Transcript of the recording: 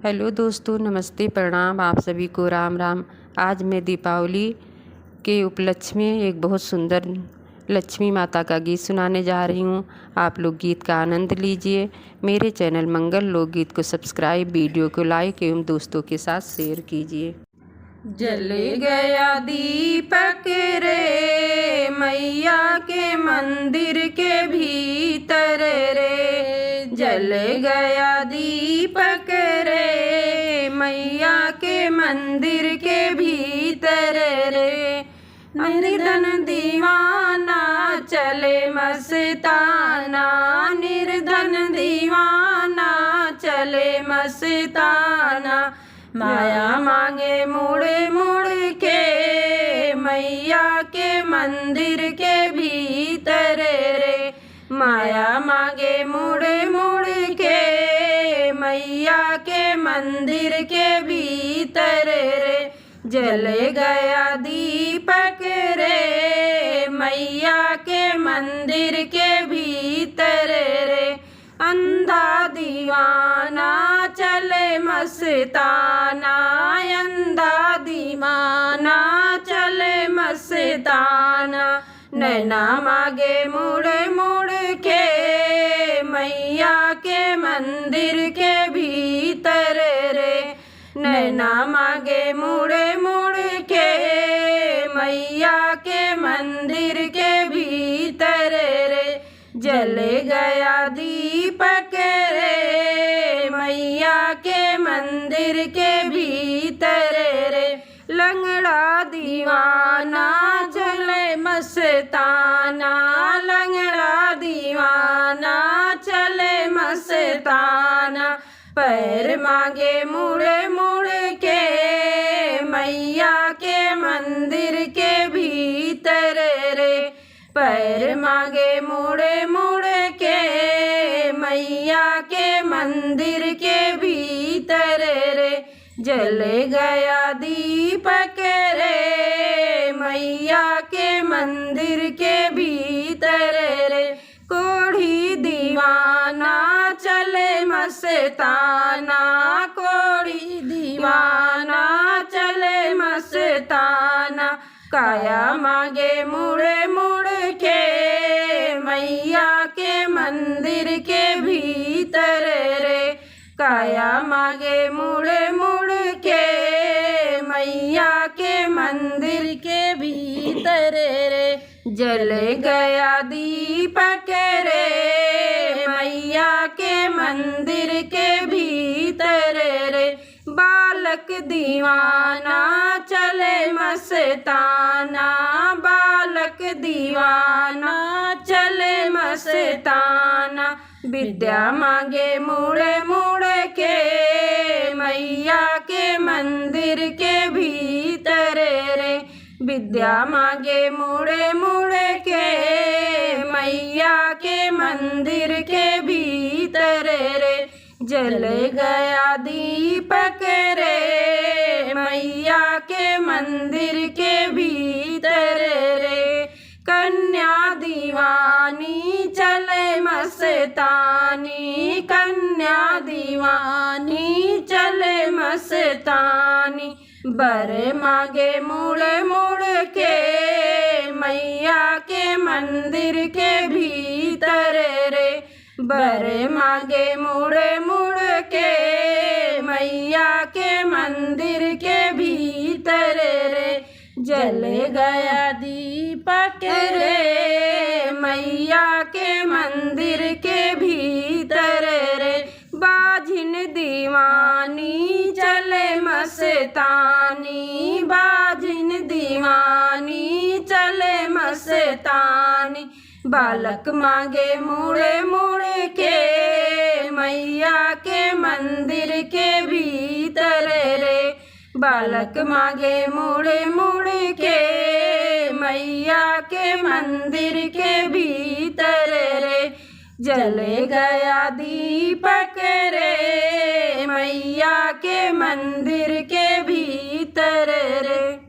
Hello दोस्तों, नमस्ते, प्रणाम। आप सभी को राम राम। आज मैं दीपावली के उपलक्ष्य में एक बहुत सुंदर लक्ष्मी माता का गीत सुनाने जा रही हूँ। आप लोग गीत का आनंद लीजिए। मेरे चैनल मंगल लोकगीत को सब्सक्राइब, वीडियो को लाइक एवं दोस्तों के साथ शेयर कीजिए। जल गया दीपक रे मैया के मंदिर के भीतर रे, जल गया दीपक रे मैया के मंदिर के भीतर रे। निर्धन दीवाना चले मस्ताना, निर्धन दीवाना चले मस्ताना, माया मांगे मुड़ मुड़ के मैया के मंदिर के भीतर रे, माया मांगे मुड़ मुड़ के मैया के मंदिर के भीतर रे। जल गया दीपक रे मैया के मंदिर के भीतर रे। अंधा दीवाना चले मस्ताना, अंधा दीवाना चले मस्ताना, नैना मांगे मुड़ मुड़ के मैया के मंदिर के भीतर रे, नैना मांगे मुड़ मुड़ के मैया के मंदिर के भीतर रे। जल गया दीपक रे मैया के मंदिर के भीतर रे। लंगड़ा दीवाना चले मस्ताना, लंगड़ा दीवाना चले मस्ताना, पैर मांगे मुड़ मुड़ के मैया के मंदिर के भीतर रे, पैर मांगे मुड़ मुड़ के मैया के मंदिर के भीतर रे। जल गया दीपक रे मैया के मंदिर के भीतर रे। कोढ़ी दीवाना चले मस्ताना, कोढ़ी दीवाना चले मस्ताना, काया मांगे मुड़ मुड़ के मैया के मंदिर के भीतर रे, काया मांगे मुड़ मुड़ के मैया के मंदिर के भीतर रे। जल गया दीपक रे मैया के मंदिर के भीतर रे। बालक दीवाना चले मस्ताना, बालक दीवाना चले मस्ताना, विद्या मांगे मुड़ मुड़ के मैया के मंदिर के भीतर रे, विद्या मांगे मुड़ मुड़ के मैया के मंदिर के भीतर रे। जल गया दीपक रे मैया के मंदिर के भीतर रे। कन्या दीवानी चले मस्तानी, कन्या दीवानी चले मस्तानी, बर मांगे मुड़ मुड़ के मैया के मंदिर के भीतर रे, बर मांगे मुड़ मुड़ के मैया के मंदिर के भीतर रे। जल गया दीपक रे मैया के मंदिर के भीतर रे। बाझिन दीवानी चले मस्तानी, बाझिन दीवानी चले मस्तानी, बालक मांगे मुड़ मुड़ के मैया के मंदिर के भीतर रे, बालक मांगे मुड़ मुड़ के मैया के मंदिर के भीतर रे। जल गया दीपक रे मैया के मंदिर के भीतर रे।